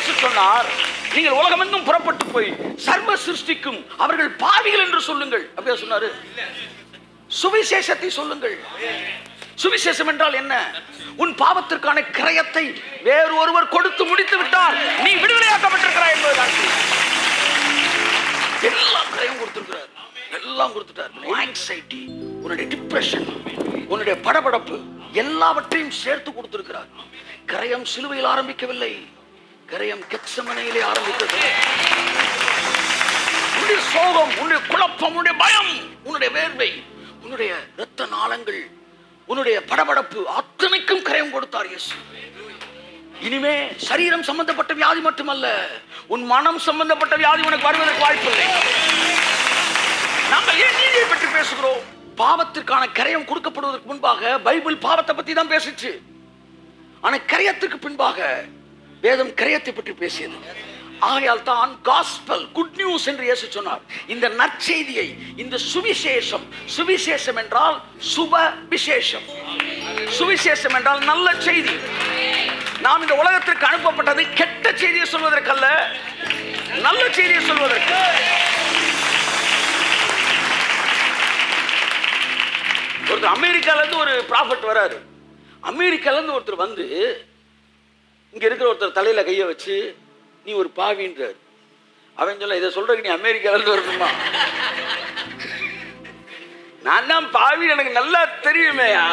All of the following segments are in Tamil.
இயேசு சொன்னார், நீங்கள் உலகமெங்கும் புறப்பட்டு போய் சர்வ சிருஷ்டிக்கும் அவர்கள் பாவிகள் என்று சொல்லுங்கள். அப்படியே சொன்னாரு. சுவிசேஷத்தை சொல்லுங்கள். சுவிசேஷம் என்றால் என்ன? உன் பாவத்திற்கான கிரயத்தை வேறு ஒருவர் கொடுத்து முடித்து விட்டார், நீ விடுதலையாக்கப்பட்டிருக்கிறாய் என்பதுதான். எல்லாம் கிரயம் கொடுத்திருக்கிறார், எல்லாம் கொடுத்துட்டார். ஆங்ஸைட்டி, உன்னுடைய டிப்ரெஷன், உன்னுடைய படபடப்பு எல்லாவற்றையும் சேர்த்து கொடுத்திருக்கிறார். கிரயம் சிலுவையில் ஆரம்பிக்கவில்லை, கிரயம் கெத்செமனேயிலே ஆரம்பித்தது. உன்னுடைய சோகம், உன்னுடைய குழப்பம், உன்னுடைய பயம், உன்னுடைய வேர்வை, உன்னுடைய இரத்த நாளங்கள், உன்னுடைய படபடப்பு அத்தனைக்கும் கிரயம் கொடுத்தார் இயேசு. இனிமே சரீரம் சம்பந்தப்பட்ட வியாதி மட்டுமல்ல, உன் மனம் சம்பந்தப்பட்ட வியாதி உனக்கு வருவதற்கு வாய்ப்பில்லை. நாங்கள் ஏன் நீதியை பற்றி பேசுகிறோம்? பாவத்திற்கான கிரயம் கொடுக்கப்படுவதற்கு முன்பாக பைபிள் பாவத்தை பற்றி தான் பேசிச்சு. ஆனா கிரயத்துக்கு பின்பாக வேதம் கிரயத்தை பற்றி பேசியது. ஆகையால் தான் காஸ்பல், குட் நியூஸ் என்று இயேசு சொன்னார். இந்த நற்செய்தியை, இந்த சுவிசேஷம், சுவிசேஷம் என்றால் சுப விசேஷம், சுவிசேஷம் என்றால் நல்ல செய்தி. நாம் இந்த உலகத்திற்கு அனுப்பப்பட்டது கெட்ட செய்தியை சொல்வதற்கல்ல, நல்ல செய்தியை சொல்வதற்கு. ஒருத்தர் அமெரிக்கால இருந்து ஒரு ப்ராஃபட் வராரு. அமெரிக்கால இருந்து ஒருத்தர் வந்து இங்க இருக்கிற ஒருத்தர் தலையில கைய வச்சு, நீ ஒரு பாவின்றார். அவன் சொல்ல, இதை சொல்றதுக்கு நீ அமெரிக்கால இருந்து வரணுமா? நான் தான் பாவி, எனக்கு நல்லா தெரியுமேயா.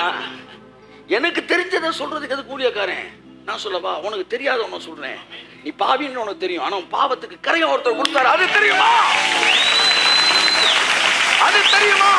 எனக்கு தெரிஞ்சதை சொல்றதுக்கு அது கூலியக்காரன். நான் சொல்லவா, உனக்கு தெரியாத ஒன்று சொல்றேன். நீ பாவின்னு உனக்கு தெரியும், ஆனா பாவத்துக்கு கரையம் ஒருத்தர் கொடுத்தாரு, அது தெரியுமா? அது தெரியுமா?